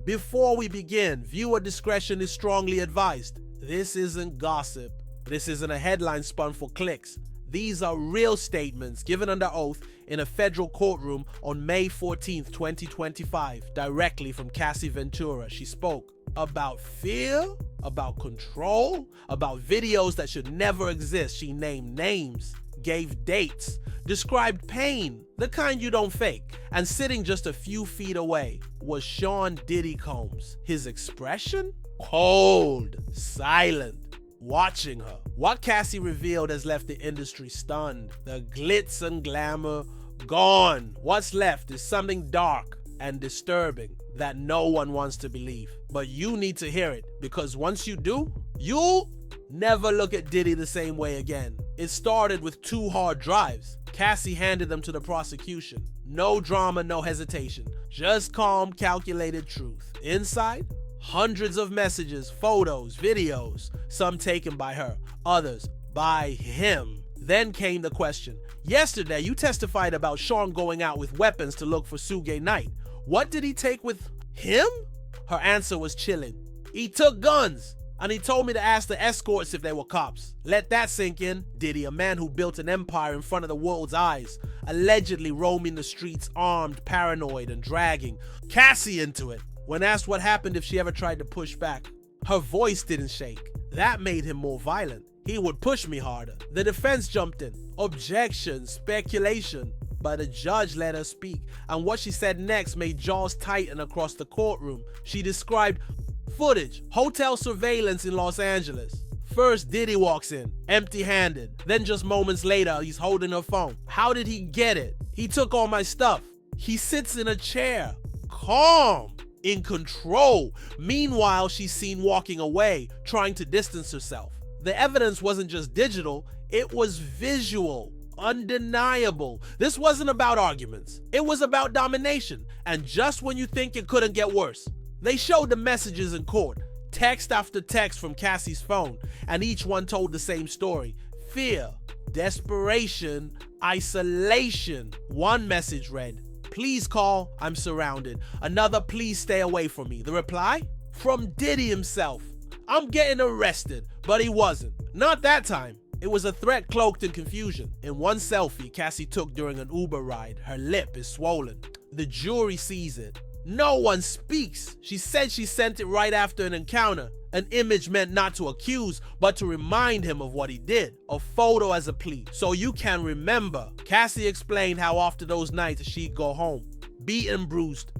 Before we begin, viewer discretion is strongly advised. This isn't gossip. This isn't a headline spun for clicks. These are real statements given under oath in a federal courtroom on May 14th, 2025, directly from Cassie Ventura. She spoke about fear, about control, about videos that should never exist. She named names, gave dates, described pain, the kind you don't fake, and sitting just a few feet away was Sean Diddy Combs. His expression? Cold, silent, watching her. What Cassie revealed has left the industry stunned. The glitz and glamour gone. What's left is something dark and disturbing that no one wants to believe. But you need to hear it, because once you do, you'll never look at Diddy the same way again. It started with 2 hard drives. Cassie handed them to the prosecution. No drama, no hesitation. Just calm, calculated truth. Inside, hundreds of messages, photos, videos, some taken by her, others by him. Then came the question. Yesterday, you testified about Sean going out with weapons to look for Suge Knight. What did he take with him? Her answer was chilling. He took guns, and he told me to ask the escorts if they were cops. Let that sink in. Diddy, a man who built an empire in front of the world's eyes, allegedly roaming the streets armed, paranoid, and dragging Cassie into it. When asked what happened if she ever tried to push back, her voice didn't shake. That made him more violent. He would push me harder. The defense jumped in. Objection, speculation. But a judge let her speak, and what she said next made jaws tighten across the courtroom. She described footage, hotel surveillance in Los Angeles. First, Diddy walks in, empty-handed. Then just moments later, he's holding her phone. How did he get it? He took all my stuff. He sits in a chair, calm, in control. Meanwhile, she's seen walking away, trying to distance herself. The evidence wasn't just digital, it was visual. Undeniable. This wasn't about arguments. It was about domination. And just when you think it couldn't get worse, they showed the messages in court, text after text from Cassie's phone, and each one told the same story. Fear, desperation, isolation. One message read, "Please call, I'm surrounded." Another, "Please stay away from me." The reply? From Diddy himself. "I'm getting arrested," but he wasn't. Not that time. It was a threat cloaked in confusion. In one selfie Cassie took during an Uber ride, her lip is swollen. The jury sees it. No one speaks. She said she sent it right after an encounter. An image meant not to accuse, but to remind him of what he did. A photo as a plea, so you can remember. Cassie explained how after those nights she'd go home, beaten, bruised,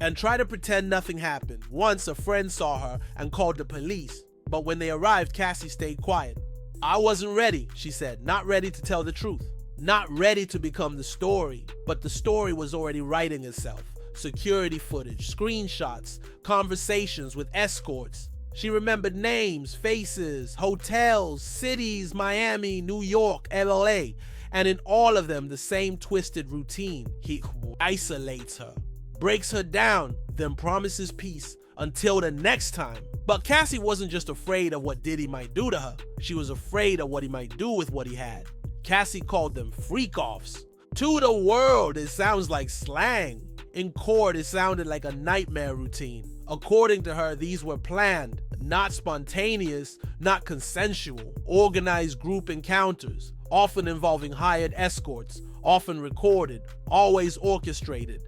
and try to pretend nothing happened. Once a friend saw her and called the police, but when they arrived, Cassie stayed quiet. "I wasn't ready," she said, "not ready to tell the truth, not ready to become the story." But the story was already writing itself. Security footage, screenshots, conversations with escorts. She remembered names, faces, hotels, cities, Miami, New York, LA, and in all of them the same twisted routine. He isolates her, breaks her down, then promises peace until the next time. But Cassie wasn't just afraid of what Diddy might do to her. She was afraid of what he might do with what he had. Cassie called them freak-offs. To the world, it sounds like slang. In court, it sounded like a nightmare routine. According to her, these were planned, not spontaneous, not consensual, organized group encounters, often involving hired escorts, often recorded, always orchestrated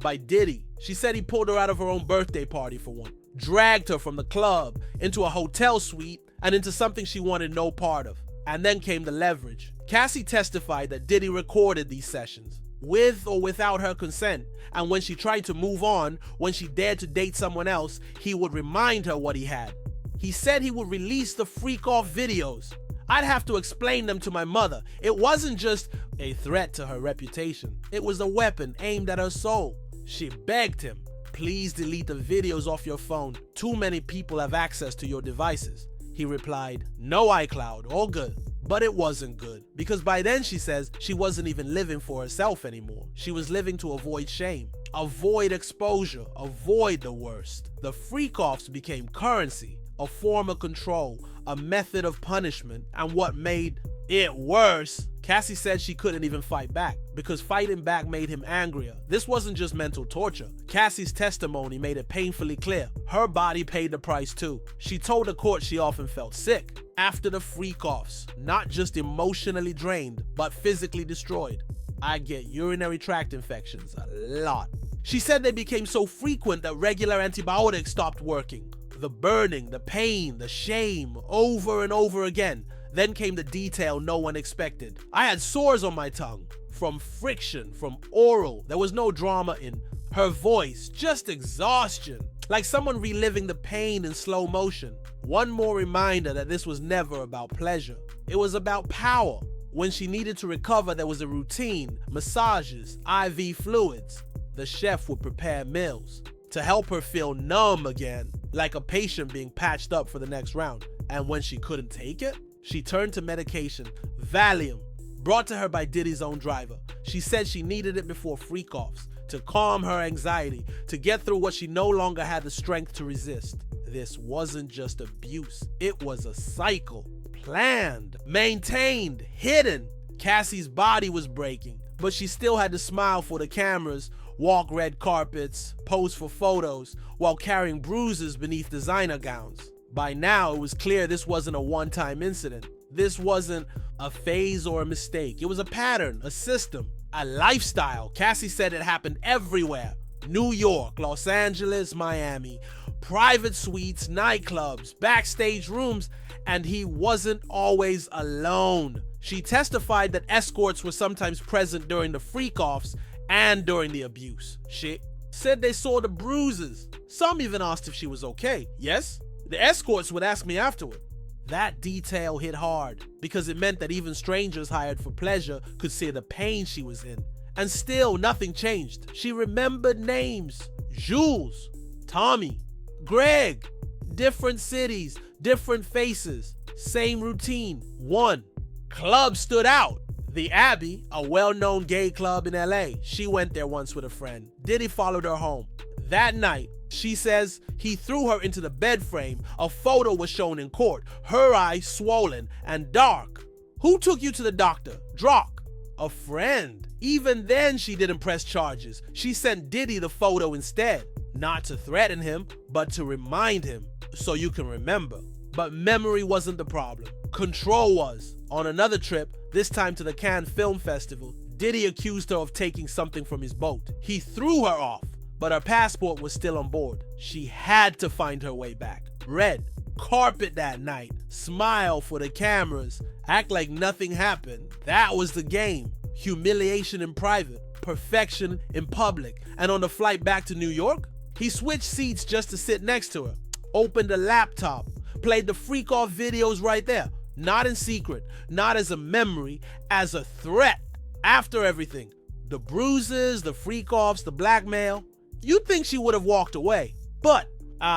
by Diddy. She said he pulled her out of her own birthday party for one, dragged her from the club into a hotel suite and into something she wanted no part of. And then came the leverage. Cassie testified that Diddy recorded these sessions, with or without her consent, and when she tried to move on, when she dared to date someone else, he would remind her what he had. He said he would release the freak-off videos. I'd have to explain them to my mother. It wasn't just a threat to her reputation. It was a weapon aimed at her soul. She begged him, "Please delete the videos off your phone. Too many people have access to your devices." He replied, "No iCloud, all good." But it wasn't good, because by then, she says, she wasn't even living for herself anymore. She was living to avoid shame, avoid exposure, avoid the worst. The freak-offs became currency, a form of control, a method of punishment, and what made it worse, Cassie said she couldn't even fight back because fighting back made him angrier. This wasn't just mental torture. Cassie's testimony made it painfully clear. Her body paid the price too. She told the court she often felt sick after the freak-offs, not just emotionally drained, but physically destroyed. I get urinary tract infections a lot. She said they became so frequent that regular antibiotics stopped working. The burning, the pain, the shame, over and over again. Then came the detail no one expected. I had sores on my tongue from friction, from oral. There was no drama in her voice, just exhaustion. Like someone reliving the pain in slow motion. One more reminder that this was never about pleasure. It was about power. When she needed to recover, there was a routine, massages, IV fluids. The chef would prepare meals to help her feel numb again, like a patient being patched up for the next round. And when she couldn't take it, she turned to medication, Valium, brought to her by Diddy's own driver. She said she needed it before freak-offs, to calm her anxiety, to get through what she no longer had the strength to resist. This wasn't just abuse, it was a cycle. Planned, maintained, hidden. Cassie's body was breaking, but she still had to smile for the cameras, walk red carpets, pose for photos, while carrying bruises beneath designer gowns. By now, it was clear this wasn't a one-time incident. This wasn't a phase or a mistake. It was a pattern, a system, a lifestyle. Cassie said it happened everywhere. New York, Los Angeles, Miami. Private suites, nightclubs, backstage rooms, and he wasn't always alone. She testified that escorts were sometimes present during the freak-offs and during the abuse. She said they saw the bruises. Some even asked if she was okay. Yes? The escorts would ask me afterward. That detail hit hard because it meant that even strangers hired for pleasure could see the pain she was in. And still, nothing changed. She remembered names. Jules, Tommy, Greg. Different cities, different faces. Same routine. One. Club stood out. The Abbey, a well-known gay club in LA. She went there once with a friend. Diddy followed her home. That night, she says he threw her into the bed frame. A photo was shown in court. Her eyes swollen and dark. Who took you to the doctor? Drock. A friend. Even then, she didn't press charges. She sent Diddy the photo instead. Not to threaten him, but to remind him, so you can remember. But memory wasn't the problem. Control was. On another trip, this time to the Cannes Film Festival, Diddy accused her of taking something from his boat. He threw her off, but her passport was still on board. She had to find her way back. Red carpet that night, smile for the cameras, act like nothing happened. That was the game. Humiliation in private, perfection in public. And on the flight back to New York, he switched seats just to sit next to her, opened a laptop, played the freak-off videos right there. Not in secret, not as a memory, as a threat. After everything, the bruises, the freak-offs, the blackmail, you'd think she would have walked away. But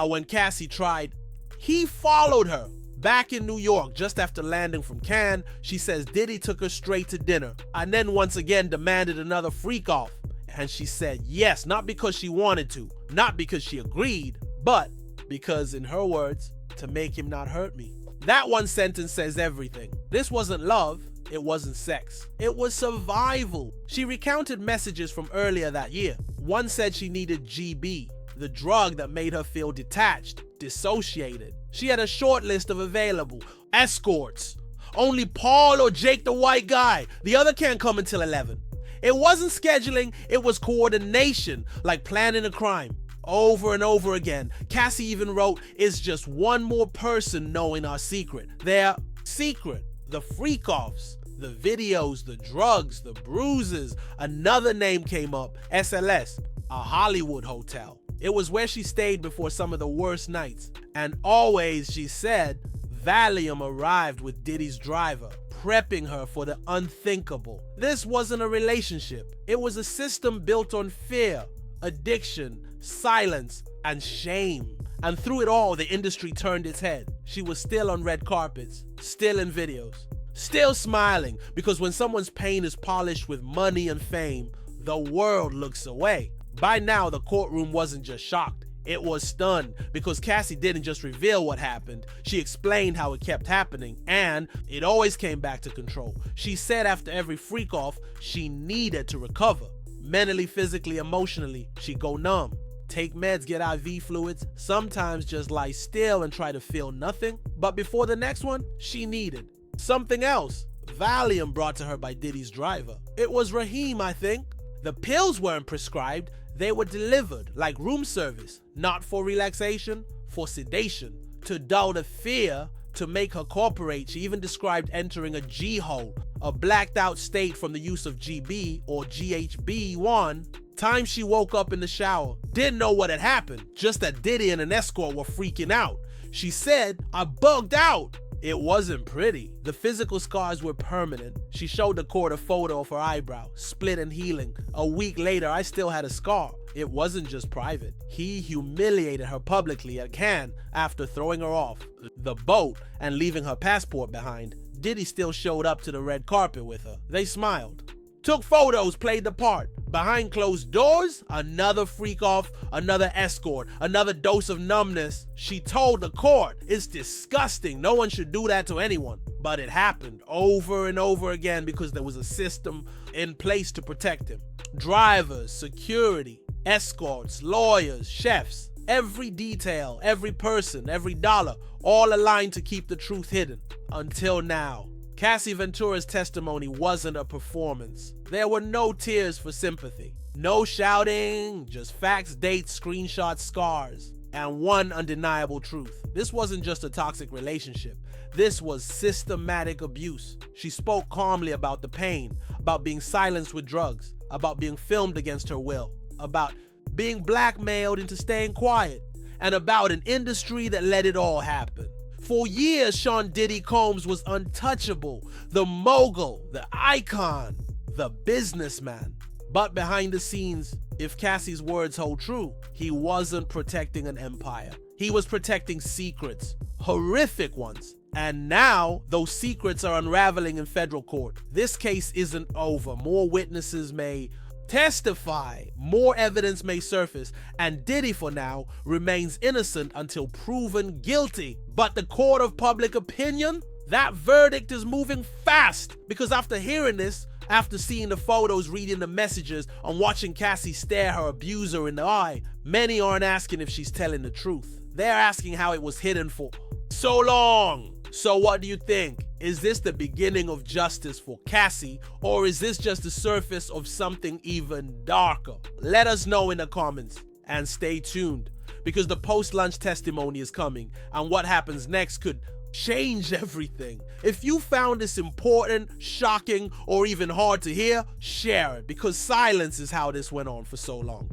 when Cassie tried, he followed her. Back in New York, just after landing from Cannes, she says Diddy took her straight to dinner and then once again demanded another freak-off. And she said yes, not because she wanted to, not because she agreed, but because, in her words, to make him not hurt me. That one sentence says everything. This wasn't love, it wasn't sex. It was survival. She recounted messages from earlier that year. One said she needed GB, the drug that made her feel detached, dissociated. She had a short list of available escorts. Only Paul or Jake the white guy. The other can't come until 11. It wasn't scheduling, it was coordination, like planning a crime. Over and over again. Cassie even wrote, "It's just one more person knowing our secret." Their secret. The freak-offs, the videos, the drugs, the bruises. Another name came up, SLS, a Hollywood hotel. It was where she stayed before some of the worst nights. And always, she said, Valium arrived with Diddy's driver, prepping her for the unthinkable. This wasn't a relationship. It was a system built on fear, addiction, silence, and shame. And through it all, the industry turned its head. She was still on red carpets, still in videos, still smiling, because when someone's pain is polished with money and fame, the world looks away. By now, the courtroom wasn't just shocked. It was stunned because Cassie didn't just reveal what happened, she explained how it kept happening, and it always came back to control. She said after every freak off, she needed to recover. Mentally, physically, emotionally, she'd go numb. Take meds, get IV fluids, sometimes just lie still and try to feel nothing. But before the next one, she needed something else. Valium brought to her by Diddy's driver. It was Raheem, I think. The pills weren't prescribed, they were delivered like room service, not for relaxation, for sedation, to dull the fear, to make her cooperate. She even described entering a G-hole, a blacked out state from the use of GB or GHB1. Times she woke up in the shower, didn't know what had happened, just that Diddy and an escort were freaking out. She said, "I bugged out." It wasn't pretty. The physical scars were permanent. She showed the court a photo of her eyebrow, split and healing. A week later, I still had a scar. It wasn't just private. He humiliated her publicly at Cannes after throwing her off the boat and leaving her passport behind. Diddy still showed up to the red carpet with her. They smiled, took photos, played the part. Behind closed doors, another freak off, another escort, another dose of numbness. She told the court, "It's disgusting. No one should do that to anyone." But it happened over and over again because there was a system in place to protect him. Drivers, security, escorts, lawyers, chefs, every detail, every person, every dollar, all aligned to keep the truth hidden. Until now. Cassie Ventura's testimony wasn't a performance. There were no tears for sympathy, no shouting, just facts, dates, screenshots, scars, and one undeniable truth. This wasn't just a toxic relationship. This was systematic abuse. She spoke calmly about the pain, about being silenced with drugs, about being filmed against her will, about being blackmailed into staying quiet, and about an industry that let it all happen. For years, Sean Diddy Combs was untouchable, the mogul, the icon, the businessman. But behind the scenes, if Cassie's words hold true, he wasn't protecting an empire. He was protecting secrets, horrific ones. And now, those secrets are unraveling in federal court. This case isn't over. More witnesses may testify, more evidence may surface, and Diddy for now remains innocent until proven guilty. But the court of public opinion, that verdict is moving fast, because after hearing this, after seeing the photos, reading the messages, and watching Cassie stare her abuser in the eye, many aren't asking if she's telling the truth. They're asking how it was hidden for so long. So what do you think? Is this the beginning of justice for Cassie, or is this just the surface of something even darker? Let us know in the comments, and stay tuned, because the post-lunch testimony is coming, and what happens next could change everything. If you found this important, shocking, or even hard to hear, share it, because silence is how this went on for so long.